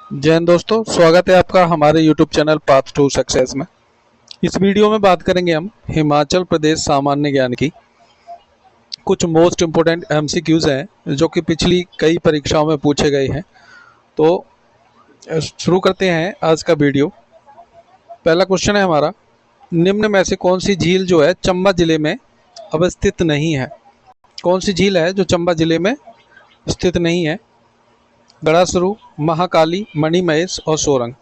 जय हिंद दोस्तों, स्वागत है आपका हमारे YouTube channel path to success में। इस वीडियो में बात करेंगे हम हिमाचल प्रदेश सामान्य ज्ञान की कुछ मोस्ट इम्पोर्टेंट MCQs हैं जो कि पिछली कई परीक्षाओं में पूछे गए हैं। तो शुरू करते हैं आज का वीडियो। पहला क्वेश्चन है हमारा, निम्न में से कौन सी झील जो है चंबा जिले में अवस्थित नहीं है? कौन सी झील है जो चंबा जिले में स्थित नहीं है? गड़ासरू, महाकाली, मणिमहेश और सोरंग।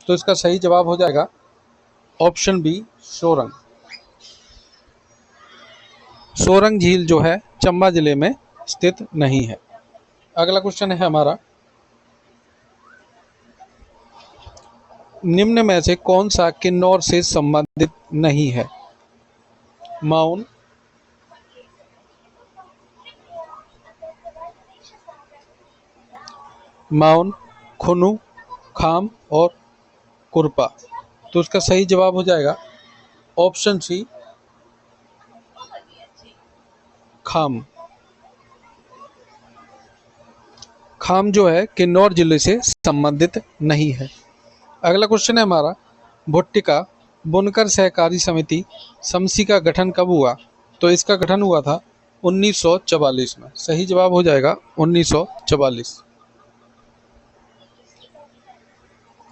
तो इसका सही जवाब हो जाएगा ऑप्शन बी, सोरंग। सोरंग झील जो है चंबा जिले में स्थित नहीं है। अगला क्वेश्चन है हमारा, निम्न में से कौन सा किन्नौर से संबंधित नहीं है? माउन, खुनु, खाम और कुरपा। तो इसका सही जवाब हो जाएगा ऑप्शन सी, खाम। खाम जो है किन्नौर जिले से संबंधित नहीं है। अगला क्वेश्चन है हमारा, भुट्टिका बुनकर सहकारी समिति समसी का गठन कब हुआ? तो इसका गठन हुआ था 1944 में। सही जवाब हो जाएगा 1944।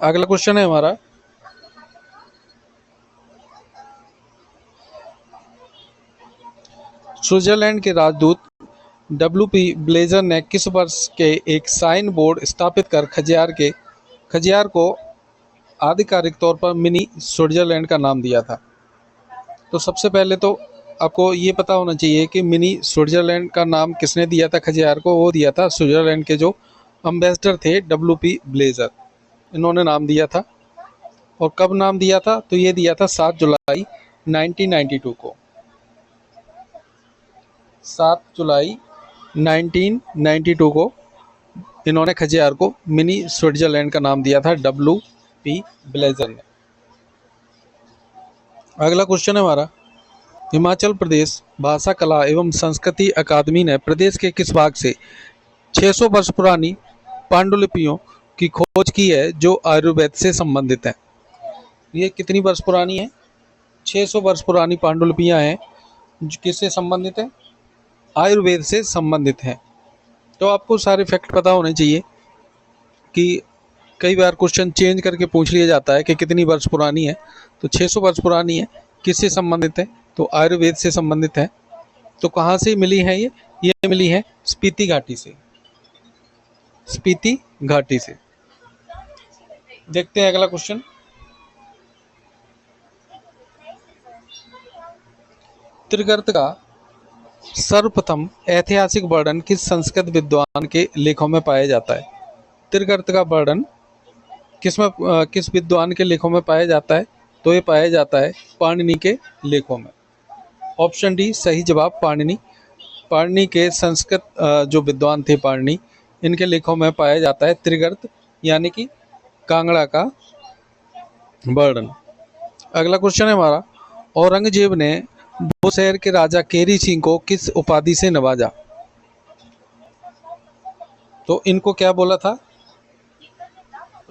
अगला क्वेश्चन है हमारा, स्विट्जरलैंड के राजदूत WP ब्लेजर ने किस वर्ष के एक साइन बोर्ड स्थापित कर खजियार को आधिकारिक तौर पर मिनी स्विट्जरलैंड का नाम दिया था? तो सबसे पहले तो आपको ये पता होना चाहिए कि मिनी स्विट्जरलैंड का नाम किसने दिया था खजियार को। वो दिया था स्विट्जरलैंड के जो अम्बेसडर थे WP ब्लेजर, इन्होंने नाम दिया था। और कब नाम दिया था? तो ये दिया था 7 जुलाई 1992 को। 7 जुलाई 1992 को इन्होंने खजियार को मिनी स्विट्जरलैंड का नाम दिया था WP ब्लेजर ने। अगला क्वेश्चन है हमारा, हिमाचल प्रदेश भाषा कला एवं संस्कृति अकादमी ने प्रदेश के किस भाग से 600 वर्ष पुरानी पांडुलिपियों की खोज की है जो आयुर्वेद से संबंधित है? ये कितनी वर्ष पुरानी है? 600 वर्ष पुरानी पांडुलिपियां हैं जो किससे संबंधित है? आयुर्वेद से संबंधित है। तो आपको सारे फैक्ट पता होने चाहिए कि कई बार क्वेश्चन चेंज करके पूछ लिया जाता है कि कितनी वर्ष पुरानी है। तो 600 वर्ष पुरानी है। किससे संबंधित है? तो आयुर्वेद से संबंधित है। तो कहाँ से मिली है ये मिली है स्पीति घाटी से। स्पीति घाटी से। देखते हैं अगला क्वेश्चन, त्रिगर्त का सर्वप्रथम ऐतिहासिक वर्णन किस संस्कृत विद्वान के लेखों में पाया जाता है? त्रिगर्त का वर्णन किस विद्वान के लेखों में पाया जाता है? तो ये पाया जाता है पाणिनि के लेखों में। ऑप्शन डी सही जवाब, पाणिनि। पाणिनि के संस्कृत जो विद्वान थे पाणिनि, इनके लेखों में पाया जाता है त्रिगर्त यानी कि कांगड़ा का वर्णन। अगला क्वेश्चन है हमारा, औरंगजेब ने बुशहर के राजा केरी सिंह को किस उपाधि से नवाजा? तो इनको क्या बोला था?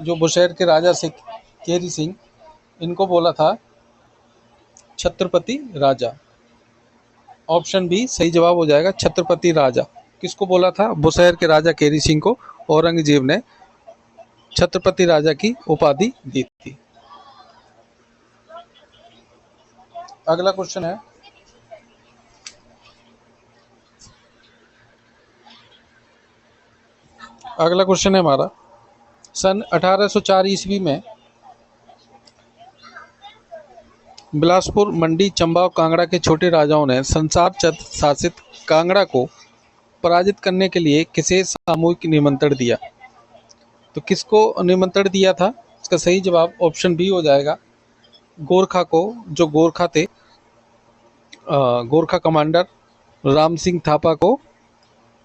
जो बुशहर के राजा से केरी सिंह, इनको बोला था छत्रपति राजा। ऑप्शन बी सही जवाब हो जाएगा, छत्रपति राजा। किसको बोला था? बुशहर के राजा केरी सिंह को औरंगजेब ने छत्रपति राजा की उपाधि दी थी। अगला क्वेश्चन है, अगला क्वेश्चन है हमारा, सन 1804 ईस्वी में बिलासपुर, मंडी, चंबा और कांगड़ा के छोटे राजाओं ने संसार चंद शासित कांगड़ा को पराजित करने के लिए किसे सामूहिक निमंत्रण दिया? तो किसको निमंत्रण दिया था? इसका सही जवाब ऑप्शन बी हो जाएगा, गोरखा को। जो गोरखा थे, गोरखा कमांडर राम सिंह थापा को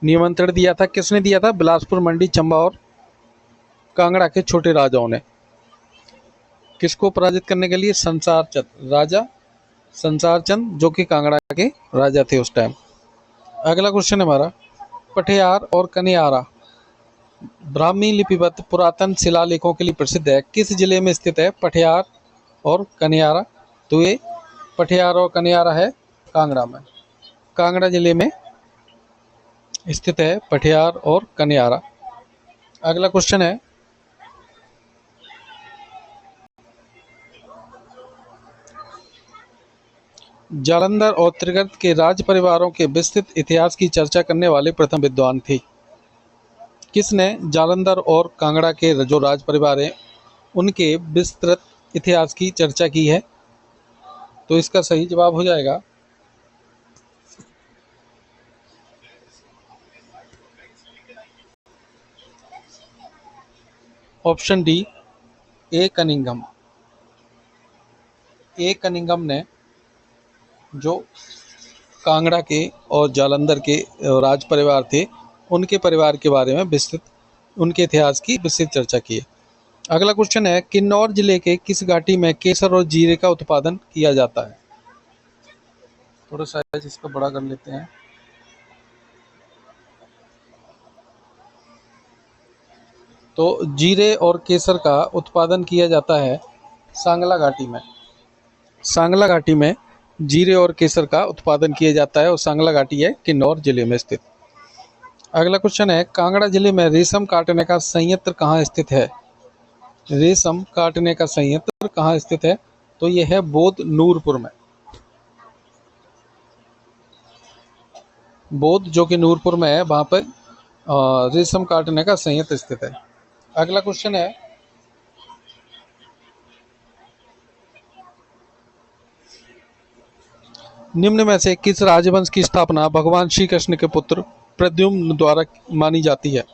निमंत्रण दिया था। किसने दिया था? बिलासपुर, मंडी, चंबा और कांगड़ा के छोटे राजाओं ने। किसको पराजित करने के लिए? संसार चंद राजा, संसार चंद जो कि कांगड़ा के राजा थे उस टाइम। अगला क्वेश्चन है हमारा, पठियार और कनियारा ब्राह्मी लिपिबद्ध पुरातन शिलालेखों के लिए प्रसिद्ध है, किस जिले में स्थित है? पठियार और कनियारा। तो ये पठियार और कनियारा है कांगड़ा में, कांगड़ा जिले में स्थित है पठियार और कनियारा। अगला क्वेश्चन है, जालंधर और त्रिगर्त के राज परिवारों के विस्तृत इतिहास की चर्चा करने वाले प्रथम विद्वान थे? किसने जालंधर और कांगड़ा के जो राज परिवार हैं उनके विस्तृत इतिहास की चर्चा की है? तो इसका सही जवाब हो जाएगा ऑप्शन डी, ए कनिंघम। ए कनिंघम ने जो कांगड़ा के और जालंधर के राज परिवार थे उनके परिवार के बारे में विस्तृत, उनके इतिहास की विस्तृत चर्चा की है। अगला क्वेश्चन है, किन्नौर जिले के किस घाटी में केसर और जीरे का उत्पादन किया जाता है? थोड़ा साइज इसका बड़ा कर लेते हैं। तो जीरे और केसर का उत्पादन किया जाता है सांगला घाटी में। सांगला घाटी में जीरे और केसर का उत्पादन किया जाता है और सांगला घाटी है किन्नौर जिले में स्थित। अगला क्वेश्चन है, कांगड़ा जिले में रेशम काटने का संयंत्र कहाँ स्थित है? रेशम काटने का संयंत्र कहाँ स्थित है? तो यह है बोध नूरपुर में। बोध जो कि नूरपुर में है, वहाँ पर रेशम काटने का संयंत्र स्थित है। अगला क्वेश्चन है, निम्न में से किस राजवंश की स्थापना भगवान श्री कृष्ण के पुत्र प्रद्युम्न द्वारा मानी जाती है?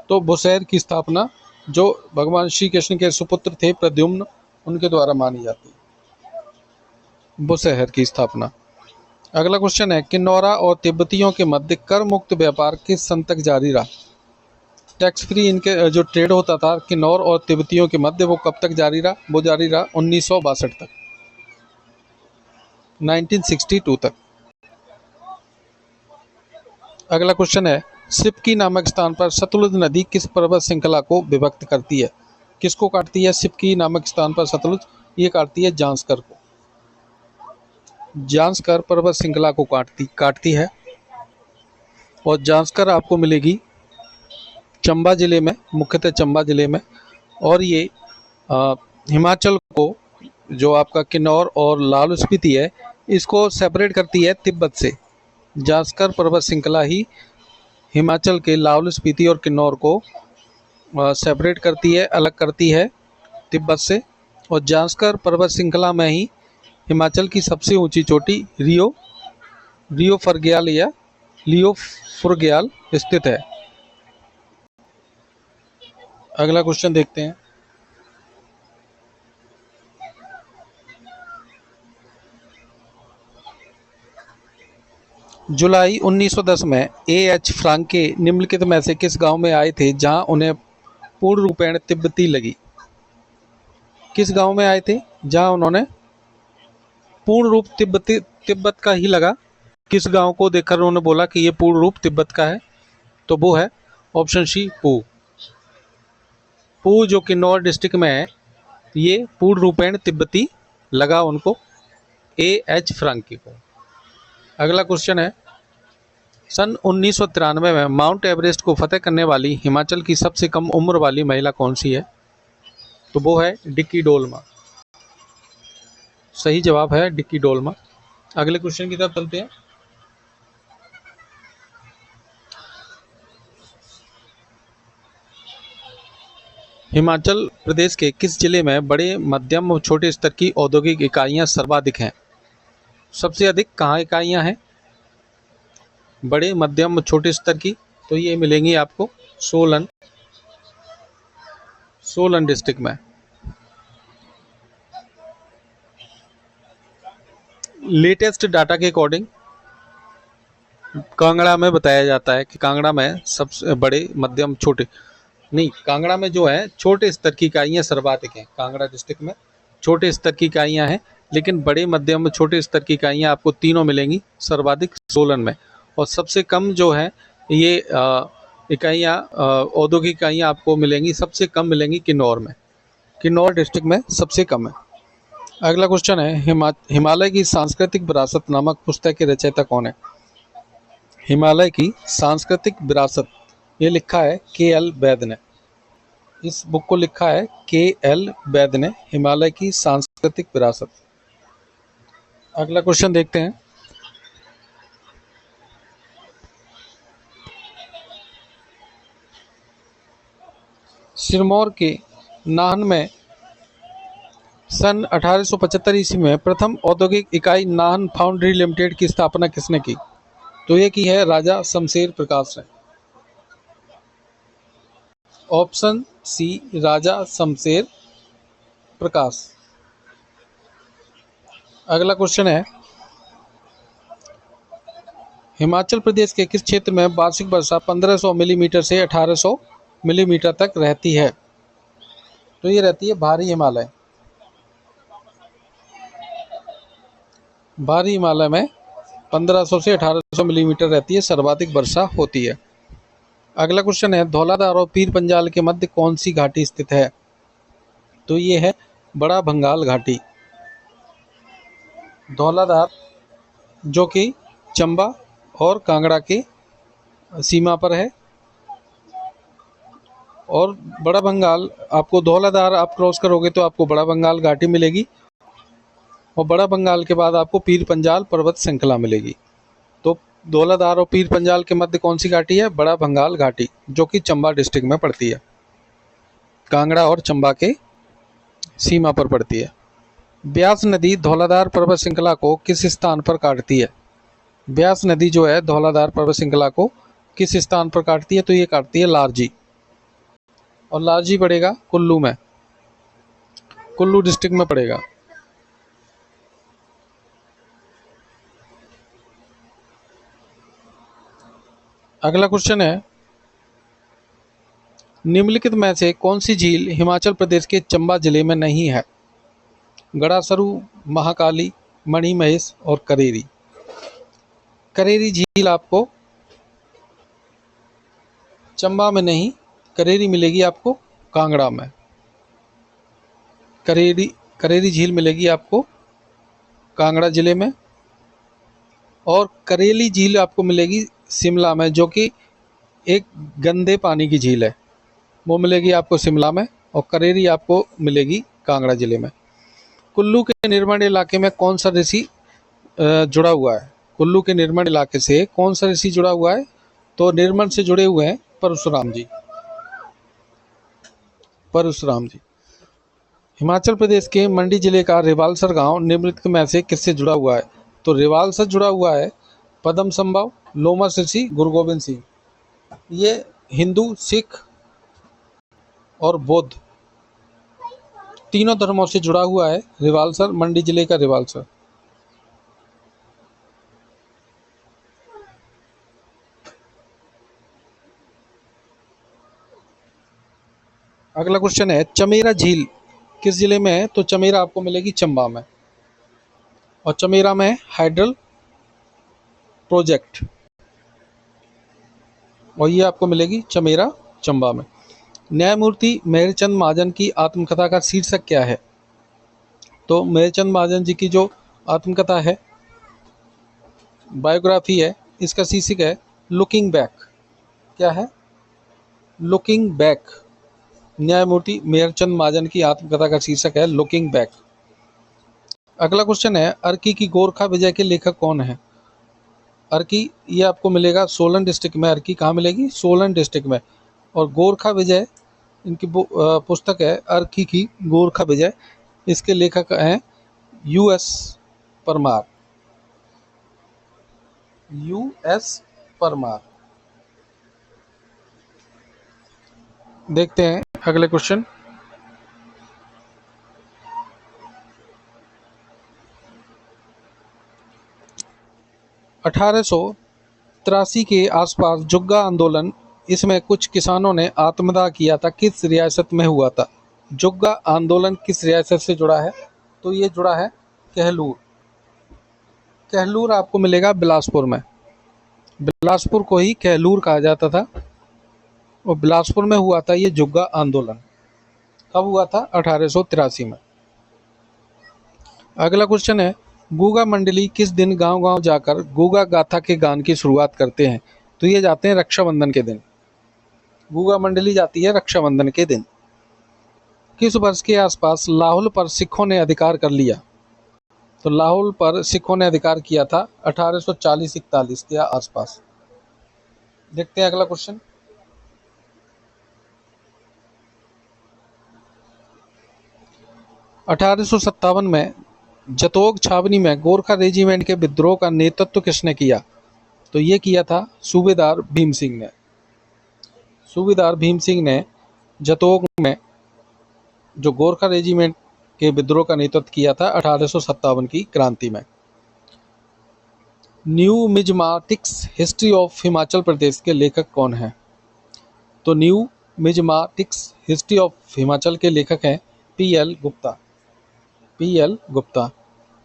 तो बुसैर की स्थापना जो भगवान श्री कृष्ण के सुपुत्र थे प्रद्युम्न, उनके द्वारा मानी जाती है बुसहर की स्थापना। अगला क्वेश्चन है, किन्नौरा और तिब्बतियों के मध्य कर मुक्त व्यापार किस सन तक जारी रहा? टैक्स फ्री इनके जो ट्रेड होता था किन्नौर और तिब्बतियों के मध्य, वो कब तक जारी रहा? वो जारी रहा 1962 तक, 1962 तक। अगला क्वेश्चन है, सिपकी नामक स्थान पर सतलुज नदी किस पर्वत श्रृंखला को विभक्त करती है? किसको काटती है सिपकी नामक स्थान पर सतलुज? ये काटती है जांस्कर को। जांस्कर पर्वत श्रृंखला को काटती है और जांस्कर आपको मिलेगी चंबा जिले में, मुख्यतः चंबा जिले में। और ये हिमाचल को, जो आपका किन्नौर और लाहौल स्पीति है, इसको सेपरेट करती है तिब्बत से। जांस्कर पर्वत श्रृंखला ही हिमाचल के लाहौल स्पीति और किन्नौर को सेपरेट करती है, अलग करती है तिब्बत से। और जांस्कर पर्वत श्रृंखला में ही हिमाचल की सबसे ऊंची चोटी रियो फर्ग्याल या लियो फुर्ग्याल स्थित है। अगला क्वेश्चन देखते हैं, जुलाई 1910 में A.H. फ्रांके निम्नलिखित में से किस गांव में आए थे जहां उन्हें पूर्ण रूपेण तिब्बती लगी? किस गांव में आए थे जहां उन्होंने पूर्ण रूप तिब्बत का ही लगा? किस गांव को देखकर उन्होंने बोला कि ये पूर्ण रूप तिब्बत का है? तो वो है ऑप्शन सी, पू। पू जो किन्नौर डिस्ट्रिक्ट में है, ये पूर्ण रूपेण तिब्बती लगा उनको, A.H. फ्रांके को। अगला क्वेश्चन है, सन 1993 में माउंट एवरेस्ट को फतेह करने वाली हिमाचल की सबसे कम उम्र वाली महिला कौन सी है? तो वो है डिक्की डोलमा। सही जवाब है डिक्की डोलमा। अगले क्वेश्चन की तरफ चलते हैं, हिमाचल प्रदेश के किस जिले में बड़े, मध्यम और छोटे स्तर की औद्योगिक इकाइयां सर्वाधिक हैं? सबसे अधिक कहाँ इकाइयां हैं बड़े, मध्यम और छोटे स्तर की? तो ये मिलेंगी आपको सोलन डिस्ट्रिक्ट में। लेटेस्ट डाटा के अकॉर्डिंग कांगड़ा में बताया जाता है कि कांगड़ा में सबसे बड़े, मध्यम, छोटे नहीं, कांगड़ा में जो है छोटे स्तर की इकाइयाँ सर्वाधिक हैं। कांगड़ा डिस्ट्रिक्ट में छोटे स्तर की इकाइयाँ हैं, लेकिन बड़े, मध्यम और छोटे स्तर की इकाइयाँ आपको तीनों मिलेंगी सर्वाधिक सोलन में। और सबसे कम जो है ये इकाइयाँ औद्योगिक इकाइयाँ आपको मिलेंगी, सबसे कम मिलेंगी किन्नौर में। किन्नौर डिस्ट्रिक्ट में सबसे कम है। अगला क्वेश्चन है, हिमालय की सांस्कृतिक विरासत नामक पुस्तक के रचयिता कौन है? हिमालय की सांस्कृतिक विरासत, ये लिखा है के.एल. वैद ने। इस बुक को लिखा है के.एल. वैद ने, हिमालय की सांस्कृतिक विरासत। अगला क्वेश्चन देखते हैं। सिरमौर के नाहन में सन 1875 ईस्वी में प्रथम औद्योगिक इकाई नाहन फाउंड्री लिमिटेड की स्थापना किसने की? तो ये की है राजा शमशेर प्रकाश ने। ऑप्शन सी, राजा शमशेर प्रकाश। अगला क्वेश्चन है, हिमाचल प्रदेश के किस क्षेत्र में वार्षिक वर्षा 1500 मिलीमीटर से 1800 मिलीमीटर तक रहती है? तो ये रहती है भारी हिमालय। भारी हिमालय में 1500 से 1800 मिलीमीटर रहती है, सर्वाधिक वर्षा होती है। अगला क्वेश्चन है, धौलाधार और पीर पंजाल के मध्य कौन सी घाटी स्थित है? तो ये है बड़ा भंगाल घाटी। धौलाधार जो कि चंबा और कांगड़ा के सीमा पर है, और बड़ा बंगाल, आपको धौलाधार आप क्रॉस करोगे तो आपको बड़ा बंगाल घाटी मिलेगी, और बड़ा बंगाल के बाद आपको पीर पंजाल पर्वत श्रृंखला मिलेगी। तो धौलाधार और पीर पंजाल के मध्य कौन सी घाटी है? बड़ा बंगाल घाटी, जो कि चंबा डिस्ट्रिक्ट में पड़ती है, कांगड़ा और चंबा के सीमा पर पड़ती है। ब्यास नदी धौलाधार पर्वत श्रृंखला को किस स्थान पर काटती है? ब्यास नदी जो है धौलाधार पर्वत श्रृंखला को किस स्थान पर काटती है? तो ये काटती है लारजी, और लारजी पड़ेगा कुल्लू में, कुल्लू डिस्ट्रिक्ट में पड़ेगा। अगला क्वेश्चन है, निम्नलिखित में से कौन सी झील हिमाचल प्रदेश के चंबा जिले में नहीं है? गड़ासरू, महाकाली, मणिमहेश और करेरी। करेरी झील आपको चंबा में नहीं, करेरी मिलेगी आपको कांगड़ा में। करेरी करेरी झील मिलेगी आपको कांगड़ा जिले में, और करेली झील आपको मिलेगी शिमला में, जो कि एक गंदे पानी की झील है, वो मिलेगी आपको शिमला में, और करेरी आपको मिलेगी कांगड़ा जिले में। कुल्लू के निर्मल इलाके में कौन सा ऋषि जुड़ा हुआ है? कुल्लू के निर्मल इलाके से कौन सा ऋषि जुड़ा हुआ है? तो निर्मल से जुड़े हुए हैं परशुराम जी। परशुराम जी। हिमाचल प्रदेश के मंडी जिले का रिवाल्सर गांव निम्नलिखित में से किससे जुड़ा हुआ है? तो रिवाल्सर जुड़ा हुआ है पद्म संभव, लोमस ऋषि, गुरु गोविंद सिंह। ये हिंदू, सिख और बौद्ध तीनों धर्मों से जुड़ा हुआ है रिवाल्सर, मंडी जिले का रिवाल्सर। अगला क्वेश्चन है, चमेरा झील किस जिले में है? तो चमेरा आपको मिलेगी चंबा में, और चमेरा में हाइड्रल प्रोजेक्ट, और ये आपको मिलेगी चमेरा चंबा में। न्यायमूर्ति मेहरचंद महाजन की आत्मकथा का शीर्षक क्या है? तो मेहरचंद महाजन जी की जो आत्मकथा है, बायोग्राफी है, इसका शीर्षक है लुकिंग बैक। क्या है? Looking back. न्यायमूर्ति मेहरचंद महाजन की आत्मकथा का शीर्षक है लुकिंग बैक। अगला क्वेश्चन है, अर्की की गोरखा विजय के लेखक कौन है? अर्की ये आपको मिलेगा सोलन डिस्ट्रिक्ट में। अर्की कहाँ मिलेगी? सोलन डिस्ट्रिक्ट में। और गोरखा विजय इनकी पुस्तक है अर्की की गोरखा विजय। इसके लेखक हैं यूएस परमार। यूएस परमार। देखते हैं अगले क्वेश्चन। अठारह के आसपास जुग्गा आंदोलन, इसमें कुछ किसानों ने आत्मदाह किया था, किस रियासत में हुआ था? जुग्गा आंदोलन किस रियासत से जुड़ा है? तो ये जुड़ा है कहलूर। कहलूर आपको मिलेगा बिलासपुर में। बिलासपुर को ही कहलूर कहा जाता था। और बिलासपुर में हुआ था ये जुग्गा आंदोलन। कब हुआ था? 1883 में। अगला क्वेश्चन है, गूगा मंडली किस दिन गांव गांव जाकर गूगा गाथा के गान की शुरुआत करते हैं? तो ये जाते हैं रक्षाबंधन के दिन। गूगा मंडली जाती है रक्षाबंधन के दिन। किस वर्ष के आसपास लाहौल पर सिखों ने अधिकार कर लिया? तो लाहौल पर सिखों ने अधिकार किया था 1840-41 के आसपास। देखते हैं अगला क्वेश्चन। अठारह में जतोग छावनी में गोरखा रेजिमेंट के विद्रोह का नेतृत्व किसने किया? तो ये किया था सूबेदार भीम सिंह ने। सूबेदार भीम सिंह ने जतोग में जो गोरखा रेजिमेंट के विद्रोह का नेतृत्व किया था 1857 की क्रांति में। न्यूमिज्माटिक्स हिस्ट्री ऑफ हिमाचल प्रदेश के लेखक कौन हैं? तो न्यूमिज्माटिक्स हिस्ट्री ऑफ हिमाचल के लेखक हैं पीएल गुप्ता। पीएल गुप्ता।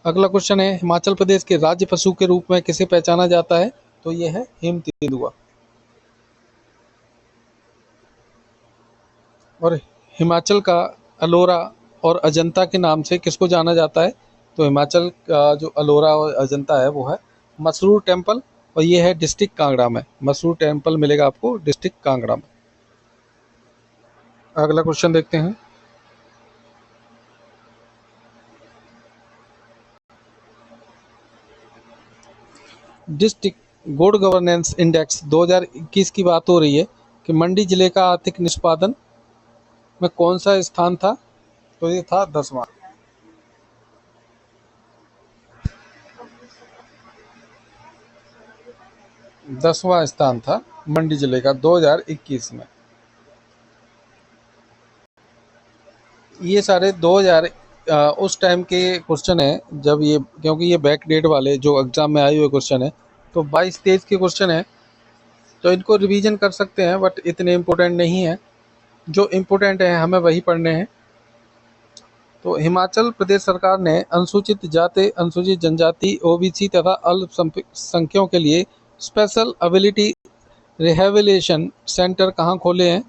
अगला क्वेश्चन है, हिमाचल प्रदेश के राज्य पशु के रूप में किसे पहचाना जाता है? तो यह है हिम तेंदुआ। और हिमाचल का अलोरा और अजंता के नाम से किसको जाना जाता है? तो हिमाचल का जो अलोरा और अजंता है वो है मसरूर टेम्पल, और ये है डिस्ट्रिक्ट कांगड़ा में। मसरूर टेम्पल मिलेगा आपको डिस्ट्रिक्ट कांगड़ा में। अगला क्वेश्चन देखते हैं। डिस्ट्रिक्ट गुड गवर्नेंस इंडेक्स 2021 की बात हो रही है कि मंडी जिले का आर्थिक निष्पादन में कौन सा स्थान था? तो ये था 10वां। 10वां स्थान था मंडी जिले का 2021 में। ये सारे 2000 उस टाइम के क्वेश्चन है जब ये, क्योंकि ये बैक डेट वाले जो एग्जाम में आए हुए क्वेश्चन है, तो 22-23 के क्वेश्चन है, तो इनको रिवीजन कर सकते हैं बट इतने इम्पोर्टेंट नहीं है। जो इम्पोर्टेंट है हमें वही पढ़ने हैं। तो हिमाचल प्रदेश सरकार ने अनुसूचित जाति, अनुसूचित जनजाति, ओबीसी तथा अल्पसंख्यकों के लिए स्पेशल एबिलिटी रिहेबिलिटेशन सेंटर कहाँ खोले हैं?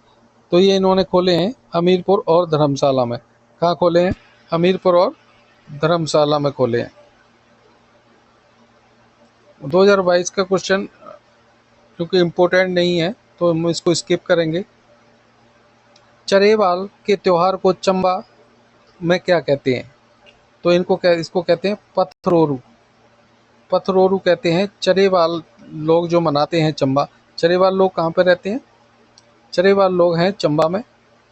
तो ये इन्होंने खोले हैं हमीरपुर और धर्मशाला में। कहाँ खोले हैं? हमीरपुर और धर्मशाला में खोले हैं। 2022 का क्वेश्चन क्योंकि इम्पोर्टेंट नहीं है तो हम इसको स्किप करेंगे। चरेवाल के त्योहार को चंबा में क्या कहते हैं? तो इसको कहते हैं पथरोरू। पथरोरू कहते हैं। चरेवाल लोग जो मनाते हैं चंबा, चरेवाल लोग कहाँ पर रहते हैं? चरेवाल लोग हैं चंबा में,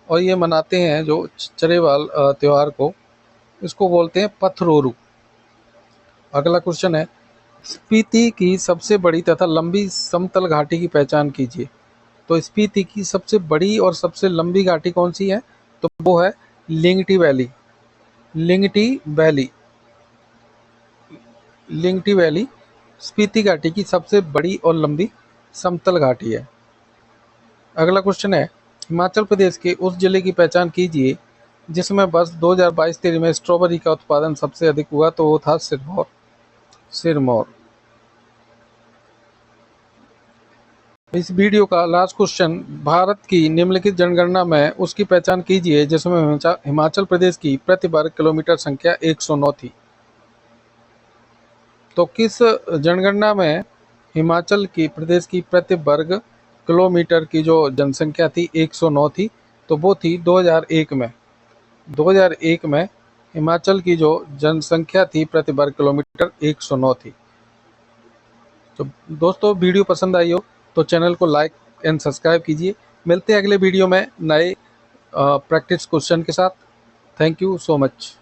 और ये मनाते हैं जो चरेवाल त्योहार को, इसको बोलते हैं पथरोरू। अगला क्वेश्चन है, स्पीति की सबसे बड़ी तथा लंबी समतल घाटी की पहचान कीजिए। तो स्पीति की सबसे बड़ी और सबसे लंबी घाटी कौन सी है? तो वो है लिंगटी वैली। लिंगटी वैली। लिंगटी वैली स्पीति घाटी की सबसे बड़ी और लंबी समतल घाटी है। अगला क्वेश्चन है, हिमाचल प्रदेश के उस जिले की पहचान कीजिए जिसमें वर्ष 2022-23 में स्ट्रॉबेरी का उत्पादन सबसे अधिक हुआ। तो वो था सिरमौर। सिरमौर। इस वीडियो का लास्ट क्वेश्चन, भारत की निम्नलिखित जनगणना में उसकी पहचान कीजिए जिसमें हिमाचल प्रदेश की प्रति वर्ग किलोमीटर संख्या 109 थी। तो किस जनगणना में हिमाचल की प्रदेश की प्रति वर्ग किलोमीटर की जो जनसंख्या थी 109 थी? तो वो थी 2001 में। 2001 में हिमाचल की जो जनसंख्या थी प्रति वर्ग किलोमीटर 109 थी। तो दोस्तों वीडियो पसंद आई हो तो चैनल को लाइक एंड सब्सक्राइब कीजिए। मिलते हैं अगले वीडियो में नए प्रैक्टिस क्वेश्चन के साथ। Thank you so much.